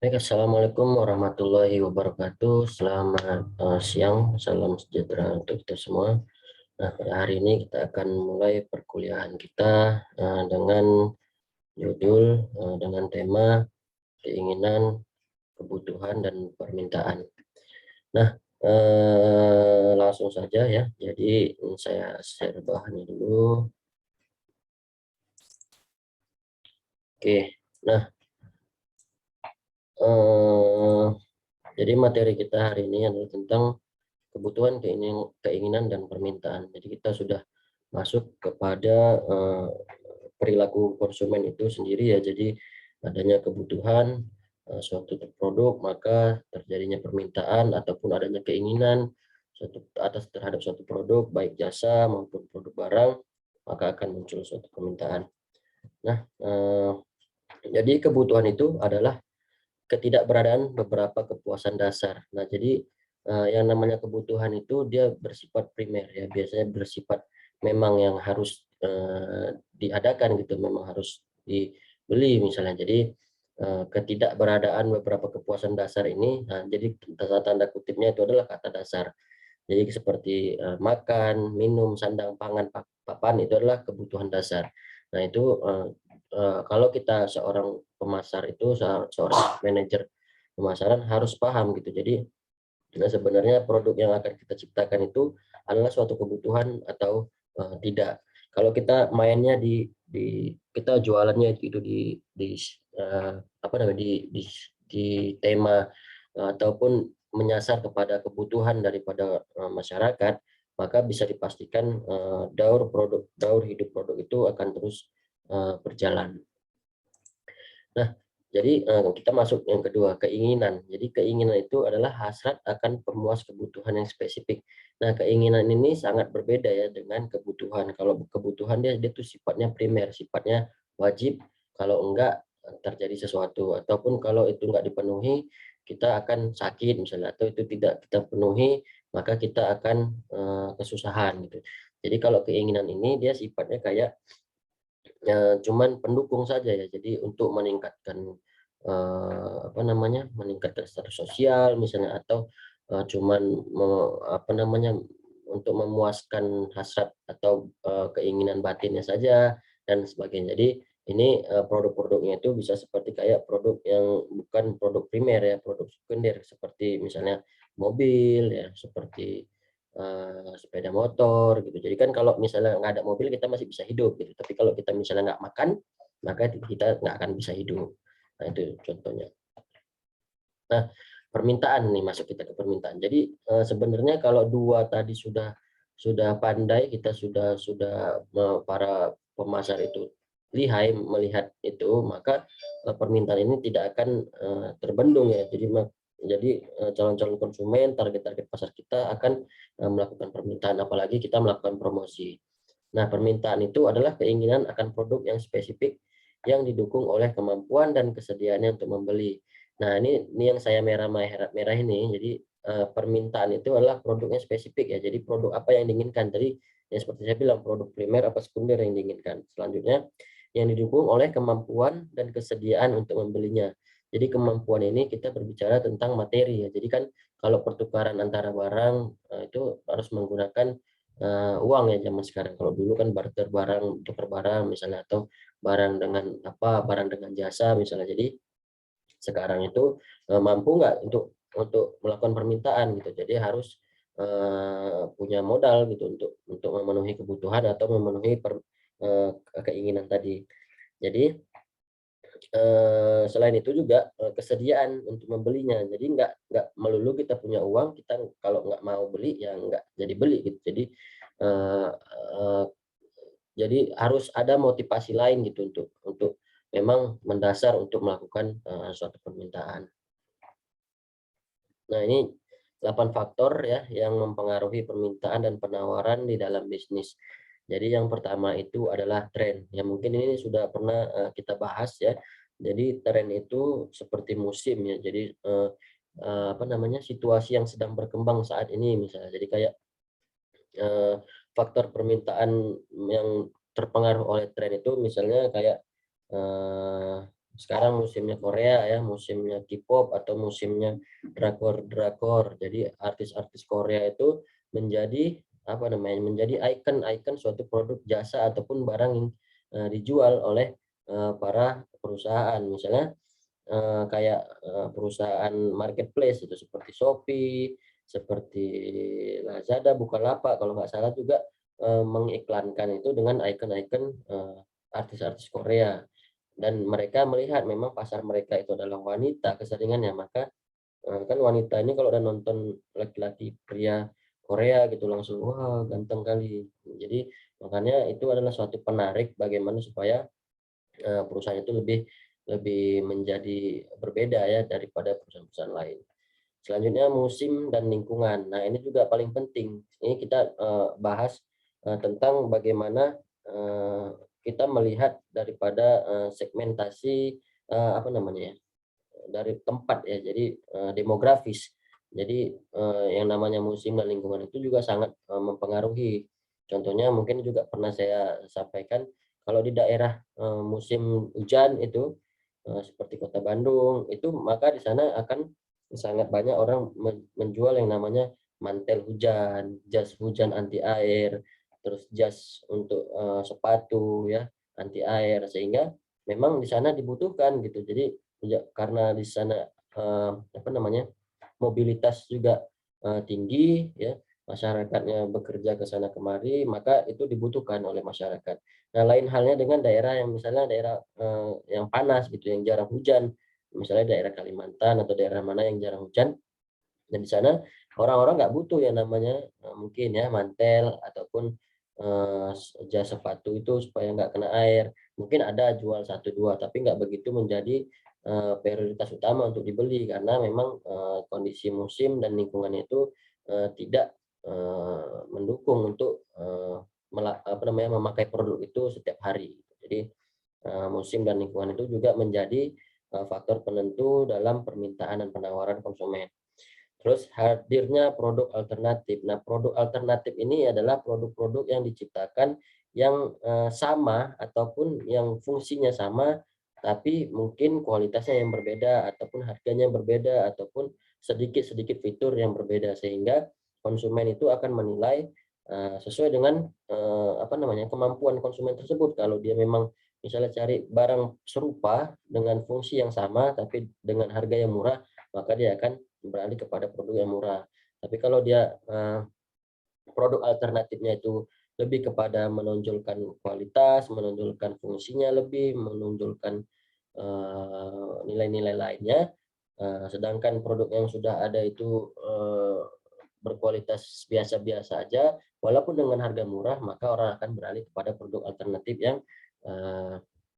Baik, Assalamualaikum warahmatullahi wabarakatuh. Selamat siang, salam sejahtera untuk kita semua. Nah, pada hari ini kita akan mulai perkuliahan kita dengan judul dengan tema keinginan, kebutuhan, dan permintaan. Nah, langsung saja ya. Jadi saya share bahannya dulu. Oke, nah eh, jadi materi kita hari ini adalah tentang kebutuhan, keinginan, dan permintaan. Jadi kita sudah masuk kepada perilaku konsumen itu sendiri ya. Jadi adanya kebutuhan suatu produk, maka terjadinya permintaan ataupun adanya keinginan terhadap suatu produk, baik jasa maupun produk barang, maka akan muncul suatu permintaan. Nah, jadi kebutuhan itu adalah ketidakberadaan beberapa kepuasan dasar. Nah, jadi yang namanya kebutuhan itu dia bersifat primer ya, biasanya bersifat memang yang harus diadakan gitu, memang harus dibeli misalnya. Jadi ketidakberadaan beberapa kepuasan dasar ini, nah, jadi tanda kutipnya itu adalah kata dasar. Jadi seperti makan, minum, sandang, pangan, papan itu adalah kebutuhan dasar. Nah, itu kalau kita seorang pemasar itu seorang manajer pemasaran harus paham gitu. Jadi sebenarnya produk yang akan kita ciptakan itu adalah suatu kebutuhan atau tidak. Kalau kita mainnya di kita jualannya itu di apa namanya di tema ataupun menyasar kepada kebutuhan daripada masyarakat, maka bisa dipastikan daur hidup produk itu akan terus berjalan. Nah, jadi kita masuk yang kedua, keinginan. Jadi keinginan itu adalah hasrat akan pemuas kebutuhan yang spesifik. Nah, keinginan ini sangat berbeda ya dengan kebutuhan. Kalau kebutuhan dia tuh sifatnya primer, sifatnya wajib. Kalau enggak terjadi sesuatu, ataupun kalau itu enggak dipenuhi, kita akan sakit misalnya, atau itu tidak kita penuhi, maka kita akan kesusahan gitu. Jadi kalau keinginan ini dia sifatnya kayak cuman pendukung saja ya. Jadi untuk meningkatkan apa namanya, meningkatkan status sosial misalnya, atau cuman apa namanya, untuk memuaskan hasrat atau keinginan batinnya saja dan sebagainya. Jadi ini produk-produknya itu bisa seperti kayak produk yang bukan produk primer ya, produk sekunder seperti misalnya mobil ya, seperti sepeda motor gitu. Jadi kan kalau misalnya nggak ada mobil kita masih bisa hidup gitu, tapi kalau kita misalnya nggak makan, maka kita nggak akan bisa hidup. Nah, itu contohnya. Nah, permintaan nih, masuk kita ke permintaan. Jadi sebenarnya kalau dua tadi sudah pandai, kita sudah para pemasar itu lihai melihat itu, maka permintaan ini tidak akan terbendung ya. Jadi calon-calon konsumen, target-target pasar kita akan melakukan permintaan, apalagi kita melakukan promosi. Nah, permintaan itu adalah keinginan akan produk yang spesifik yang didukung oleh kemampuan dan kesediaannya untuk membeli. Nah, ini yang saya merah ini. Jadi permintaan itu adalah produknya spesifik ya. Jadi produk apa yang diinginkan. Tadi ya seperti saya bilang, produk primer apa sekunder yang diinginkan. Selanjutnya yang didukung oleh kemampuan dan kesediaan untuk membelinya. Jadi kemampuan ini kita berbicara tentang materi ya. Jadi kan kalau pertukaran antara barang itu harus menggunakan uang ya zaman sekarang. Kalau dulu kan barter barang, tukar barang misalnya, atau barang dengan jasa misalnya. Jadi sekarang itu mampu nggak untuk melakukan permintaan gitu. Jadi harus punya modal gitu untuk memenuhi kebutuhan atau memenuhi keinginan tadi. Jadi selain itu juga kesediaan untuk membelinya. Jadi nggak melulu kita punya uang, kita kalau nggak mau beli ya nggak jadi beli gitu. Eh, eh, jadi harus ada motivasi lain gitu untuk memang mendasar untuk melakukan suatu permintaan. Nah, ini 8 faktor ya yang mempengaruhi permintaan dan penawaran di dalam bisnis. Jadi yang pertama itu adalah tren. Ya mungkin ini sudah pernah kita bahas ya. Jadi tren itu seperti musim ya. Jadi apa namanya, situasi yang sedang berkembang saat ini misalnya. Jadi kayak eh, faktor permintaan yang terpengaruh oleh tren itu misalnya kayak sekarang musimnya Korea ya, musimnya K-pop atau musimnya drakor-drakor. Jadi artis-artis Korea itu menjadi apa namanya? Menjadi ikon-ikon suatu produk jasa ataupun barang yang dijual oleh para perusahaan. Misalnya kayak perusahaan marketplace itu seperti Shopee, seperti Lazada, Bukalapak kalau nggak salah juga mengiklankan itu dengan ikon-ikon artis-artis Korea. Dan mereka melihat memang pasar mereka itu adalah wanita keseringannya, maka kan wanita ini kalau udah nonton laki-laki pria Korea gitu langsung wah ganteng kali. Jadi makanya itu adalah suatu penarik bagaimana supaya perusahaan itu lebih lebih menjadi berbeda ya daripada perusahaan-perusahaan lain. Selanjutnya musim dan lingkungan. Nah, ini juga paling penting. Ini kita bahas tentang bagaimana kita melihat daripada segmentasi apa namanya ya, dari tempat ya. Jadi demografis. Jadi yang namanya musim dan lingkungan itu juga sangat mempengaruhi. Contohnya mungkin juga pernah saya sampaikan kalau di daerah musim hujan itu seperti Kota Bandung itu maka di sana akan sangat banyak orang menjual yang namanya mantel hujan, jas hujan anti air, terus jas untuk sepatu ya anti air sehingga memang di sana dibutuhkan gitu. Jadi ya, karena di sana apa namanya mobilitas juga tinggi ya, masyarakatnya bekerja ke sana kemari, maka itu dibutuhkan oleh masyarakat. Nah, lain halnya dengan daerah yang misalnya daerah yang panas gitu, yang jarang hujan, misalnya daerah Kalimantan atau daerah mana yang jarang hujan, dan di sana orang-orang nggak butuh yang namanya mungkin ya mantel ataupun jas sepatu itu supaya nggak kena air. Mungkin ada jual satu dua, tapi nggak begitu menjadi prioritas utama untuk dibeli karena memang kondisi musim dan lingkungan itu tidak mendukung untuk apa namanya memakai produk itu setiap hari. Jadi musim dan lingkungan itu juga menjadi faktor penentu dalam permintaan dan penawaran konsumen. Terus hadirnya produk alternatif. Nah, produk alternatif ini adalah produk-produk yang diciptakan yang sama ataupun yang fungsinya sama, tapi mungkin kualitasnya yang berbeda ataupun harganya yang berbeda ataupun sedikit-sedikit fitur yang berbeda sehingga konsumen itu akan menilai sesuai dengan apa namanya kemampuan konsumen tersebut. Kalau dia memang misalnya cari barang serupa dengan fungsi yang sama tapi dengan harga yang murah, maka dia akan beralih kepada produk yang murah. Tapi kalau dia produk alternatifnya itu lebih kepada menonjolkan kualitas, menonjolkan fungsinya lebih, menonjolkan nilai-nilai lainnya, sedangkan produk yang sudah ada itu berkualitas biasa-biasa aja, walaupun dengan harga murah, maka orang akan beralih kepada produk alternatif yang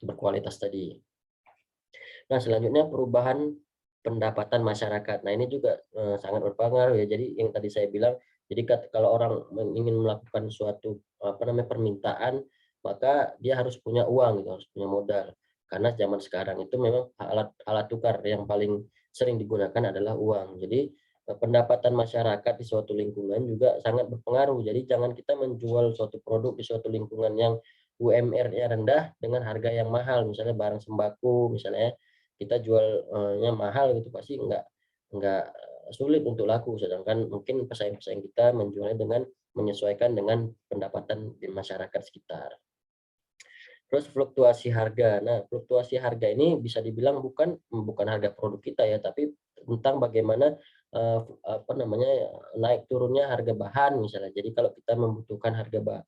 berkualitas tadi. Nah, selanjutnya perubahan pendapatan masyarakat. Nah, ini juga sangat berpengaruh ya. Jadi yang tadi saya bilang, jadi kalau orang ingin melakukan suatu apa namanya permintaan, maka dia harus punya uang gitu, harus punya modal. Karena zaman sekarang itu memang alat tukar yang paling sering digunakan adalah uang. Jadi pendapatan masyarakat di suatu lingkungan juga sangat berpengaruh. Jadi jangan kita menjual suatu produk di suatu lingkungan yang UMR-nya rendah dengan harga yang mahal, misalnya barang sembako misalnya kita jualnya mahal gitu pasti nggak sulit untuk laku, sedangkan mungkin pesaing-pesaing kita menjualnya dengan menyesuaikan dengan pendapatan di masyarakat sekitar. Terus fluktuasi harga. Nah, fluktuasi harga ini bisa dibilang bukan harga produk kita ya, tapi tentang bagaimana apa namanya naik turunnya harga bahan misalnya. Jadi kalau kita membutuhkan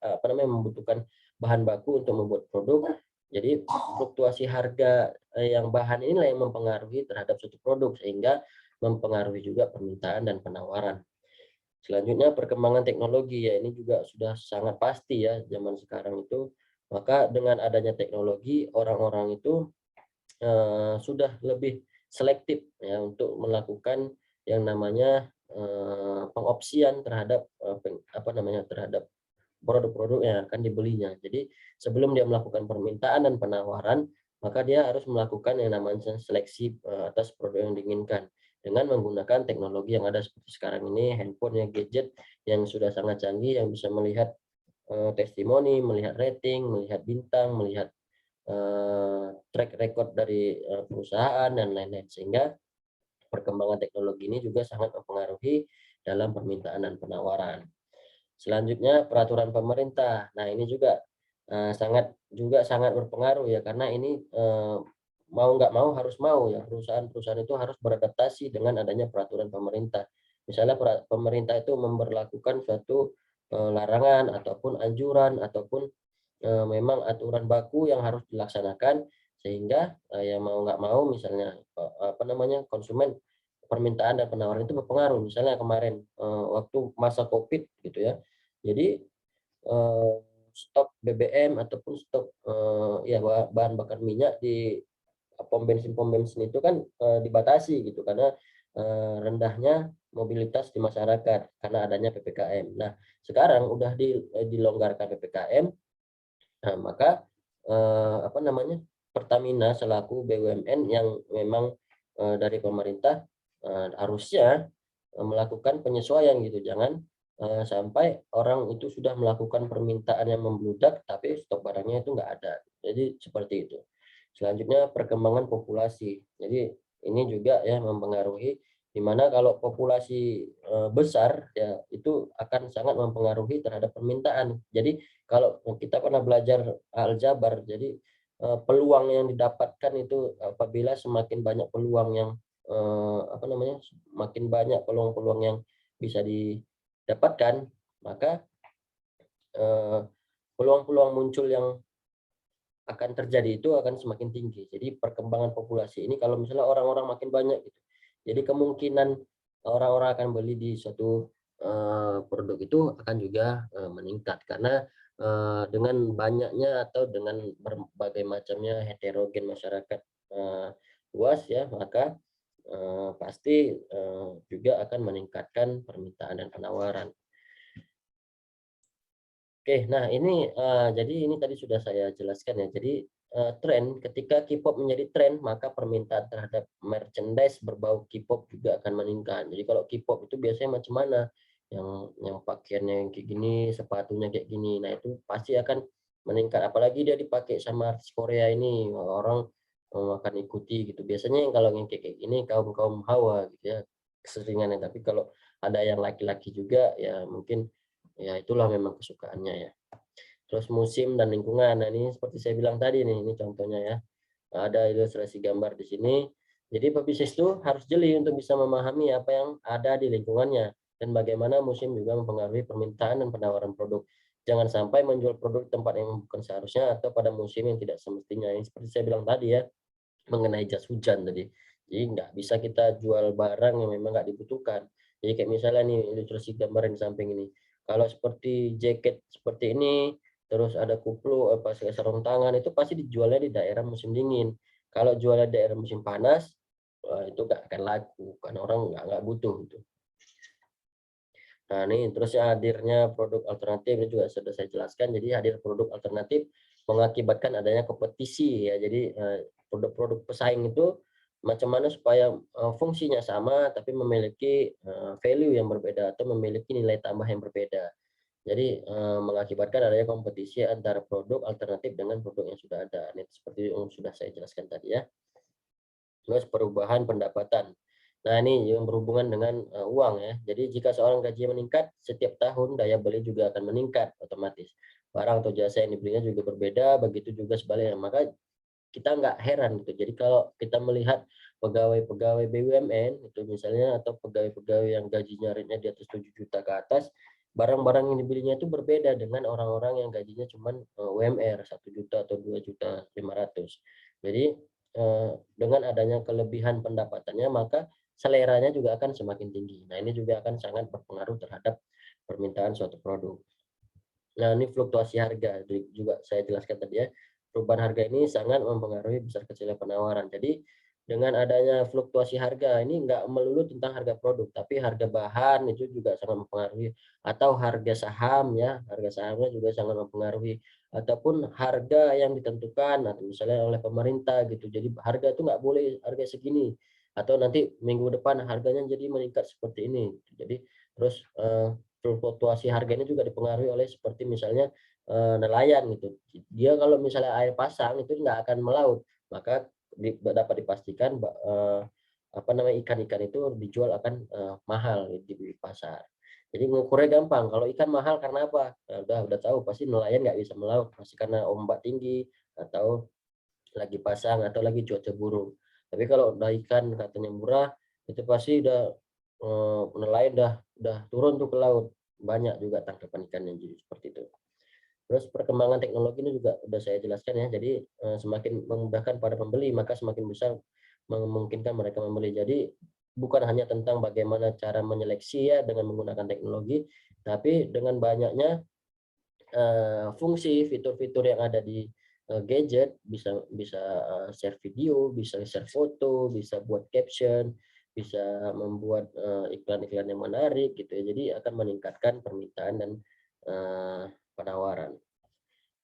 apa namanya membutuhkan bahan baku untuk membuat produk, jadi fluktuasi harga yang bahan inilah yang mempengaruhi terhadap suatu produk sehingga mempengaruhi juga permintaan dan penawaran. Selanjutnya perkembangan teknologi ya ini juga sudah sangat pasti ya zaman sekarang itu. Maka dengan adanya teknologi orang-orang itu sudah lebih selektif ya untuk melakukan yang namanya pengopsian terhadap apa namanya terhadap produk-produk yang akan dibelinya. Jadi sebelum dia melakukan permintaan dan penawaran, maka dia harus melakukan yang namanya seleksi atas produk yang diinginkan dengan menggunakan teknologi yang ada seperti sekarang ini, handphone ya, gadget yang sudah sangat canggih yang bisa melihat testimoni, melihat rating, melihat bintang, melihat track record dari perusahaan dan lain-lain, sehingga perkembangan teknologi ini juga sangat mempengaruhi dalam permintaan dan penawaran. Selanjutnya peraturan pemerintah. Nah, ini juga sangat berpengaruh ya, karena ini mau nggak mau harus mau ya, perusahaan-perusahaan itu harus beradaptasi dengan adanya peraturan pemerintah. Misalnya pemerintah itu memberlakukan suatu larangan ataupun anjuran ataupun memang aturan baku yang harus dilaksanakan, sehingga ya mau nggak mau misalnya konsumen, permintaan dan penawaran itu berpengaruh. Misalnya kemarin waktu masa Covid gitu ya. Jadi stok BBM ataupun stok ya bahan bakar minyak di pom bensin itu kan dibatasi gitu, karena rendahnya mobilitas di masyarakat karena adanya PPKM. Nah, sekarang udah dilonggarkan PPKM. Nah, maka Pertamina selaku BUMN yang memang dari pemerintah harusnya melakukan penyesuaian gitu. Jangan sampai orang itu sudah melakukan permintaan yang membludak tapi stok barangnya itu nggak ada. Jadi seperti itu. Selanjutnya perkembangan populasi. Jadi ini juga ya mempengaruhi, di mana kalau populasi besar ya itu akan sangat mempengaruhi terhadap permintaan. Jadi kalau kita pernah belajar aljabar, jadi peluang yang didapatkan itu apabila semakin banyak peluang yang makin banyak peluang-peluang yang bisa didapatkan, maka peluang-peluang muncul yang akan terjadi itu akan semakin tinggi. Jadi perkembangan populasi ini kalau misalnya orang-orang makin banyak gitu, jadi kemungkinan orang-orang akan beli di suatu produk itu akan juga meningkat, karena dengan banyaknya atau dengan berbagai macamnya heterogen masyarakat luas ya, maka pasti juga akan meningkatkan permintaan dan penawaran. Oke, nah ini jadi ini tadi sudah saya jelaskan ya. Jadi tren ketika K-pop menjadi tren, maka permintaan terhadap merchandise berbau K-pop juga akan meningkat. Jadi kalau K-pop itu biasanya macam mana? Yang pakaiannya yang kayak gini, sepatunya kayak gini. Nah, itu pasti akan meningkat, apalagi dia dipakai sama artis Korea ini, orang akan ikuti gitu. Biasanya yang kalau yang kayak gini kaum-kaum hawa gitu ya keseringannya. Tapi kalau ada yang laki-laki juga ya mungkin ya itulah memang kesukaannya ya. Terus musim dan lingkungan. Nah, ini seperti saya bilang tadi nih, ini contohnya ya. Ada ilustrasi gambar di sini. Jadi pebisnis itu harus jeli untuk bisa memahami apa yang ada di lingkungannya dan bagaimana musim juga mempengaruhi permintaan dan penawaran produk. Jangan sampai menjual produk di tempat yang bukan seharusnya atau pada musim yang tidak semestinya. Ini seperti saya bilang tadi ya, mengenai jas hujan tadi. Jadi nggak bisa kita jual barang yang memang nggak dibutuhkan. Jadi kayak misalnya nih ilustrasi gambar yang di samping ini. Kalau seperti jaket seperti ini, terus ada kuplu, sarung tangan, itu pasti dijualnya di daerah musim dingin. Kalau jualnya di daerah musim panas, itu nggak akan laku, karena orang nggak butuh gitu. Nah, ini terus ya hadirnya produk alternatif ini juga sudah saya jelaskan. Jadi hadir produk alternatif mengakibatkan adanya kompetisi ya. Jadi produk-produk pesaing itu macam mana supaya fungsinya sama tapi memiliki value yang berbeda atau memiliki nilai tambah yang berbeda. Jadi mengakibatkan adanya kompetisi antara produk alternatif dengan produk yang sudah ada. Ini seperti yang sudah saya jelaskan tadi ya. Terus perubahan pendapatan. Nah, ini yang berhubungan dengan uang ya. Jadi jika seorang gaji meningkat setiap tahun, daya beli juga akan meningkat otomatis. Barang atau jasa yang dibelinya juga berbeda, begitu juga sebaliknya. Maka kita nggak heran gitu. Jadi kalau kita melihat pegawai-pegawai BUMN itu misalnya, atau pegawai-pegawai yang gajinya rate-nya di atas 7 juta ke atas, barang-barang yang dibelinya itu berbeda dengan orang-orang yang gajinya cuma UMR 1 juta atau 2.500.000. Jadi dengan adanya kelebihan pendapatannya, maka seleranya juga akan semakin tinggi. Nah, ini juga akan sangat berpengaruh terhadap permintaan suatu produk. Nah, ini fluktuasi harga juga saya jelaskan tadi ya. Perubahan harga ini sangat mempengaruhi besar kecilnya penawaran. Jadi dengan adanya fluktuasi harga ini nggak melulu tentang harga produk, tapi harga bahan itu juga sangat mempengaruhi, atau harga saham ya, harga sahamnya juga sangat mempengaruhi, ataupun harga yang ditentukan atau misalnya oleh pemerintah gitu. Jadi harga itu nggak boleh harga segini, atau nanti minggu depan harganya jadi meningkat seperti ini. Jadi terus fluktuasi harga ini juga dipengaruhi oleh seperti misalnya nelayan gitu. Dia kalau misalnya air pasang itu nggak akan melaut, maka dapat dipastikan apa namanya, ikan-ikan itu dijual akan mahal di pasar. Jadi ngukurnya gampang, kalau ikan mahal karena apa? Nah, udah tahu pasti nelayan nggak bisa melaut, pasti karena ombak tinggi atau lagi pasang atau lagi cuaca buruk. Tapi kalau udah ikan katanya murah, itu pasti udah nelayan udah turun tuh ke laut. Banyak juga tangkapan ikannya jadi seperti itu. Terus perkembangan teknologi ini juga udah saya jelaskan ya. Jadi semakin memudahkan pada pembeli, maka semakin besar memungkinkan mereka membeli. Jadi bukan hanya tentang bagaimana cara menyeleksi ya dengan menggunakan teknologi, tapi dengan banyaknya fungsi fitur-fitur yang ada di gadget, bisa bisa share video, bisa share foto, bisa buat caption, bisa membuat iklan-iklan yang menarik gitu ya. Jadi akan meningkatkan permintaan dan penawaran.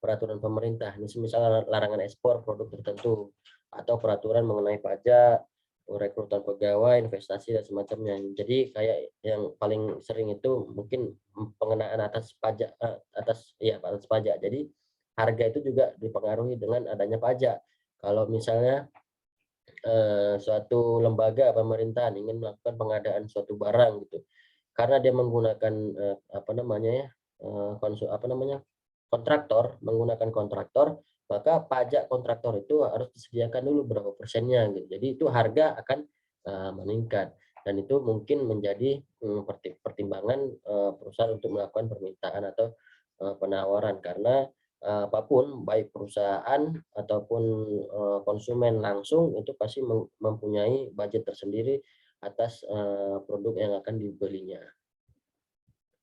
Peraturan pemerintah, misalnya larangan ekspor produk tertentu atau peraturan mengenai pajak, rekrutan pegawai, investasi dan semacamnya. Jadi kayak yang paling sering itu mungkin pengenaan atas pajak, atas pajak. Jadi harga itu juga dipengaruhi dengan adanya pajak. Kalau misalnya suatu lembaga pemerintahan ingin melakukan pengadaan suatu barang gitu, karena dia menggunakan apa namanya ya, apa namanya, kontraktor, menggunakan kontraktor, maka pajak kontraktor itu harus disediakan dulu berapa persennya gitu. Jadi itu harga akan meningkat dan itu mungkin menjadi pertimbangan perusahaan untuk melakukan permintaan atau penawaran karena apapun baik perusahaan ataupun konsumen langsung itu pasti mempunyai budget tersendiri atas produk yang akan dibelinya.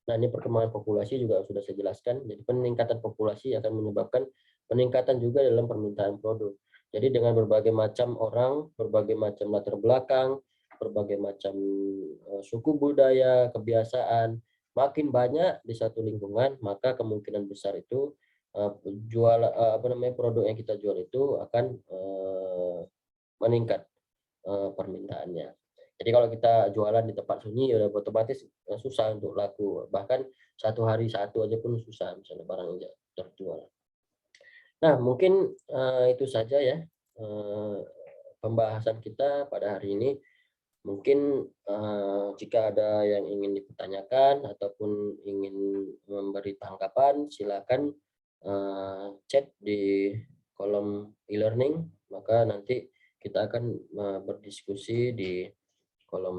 Nah, ini perkembangan populasi juga sudah saya jelaskan. Jadi peningkatan populasi akan menyebabkan peningkatan juga dalam permintaan produk. Jadi dengan berbagai macam orang, berbagai macam latar belakang, berbagai macam suku budaya, kebiasaan, makin banyak di satu lingkungan, maka kemungkinan besar itu apa namanya, produk yang kita jual itu akan meningkat permintaannya. Jadi kalau kita jualan di tempat sunyi, ya udah otomatis susah untuk laku. Bahkan satu hari satu aja pun susah misalnya barang yang terjual. Nah, mungkin itu saja ya pembahasan kita pada hari ini. Mungkin jika ada yang ingin dipertanyakan ataupun ingin memberi tanggapan, silakan chat di kolom e-learning, maka nanti kita akan berdiskusi di kolom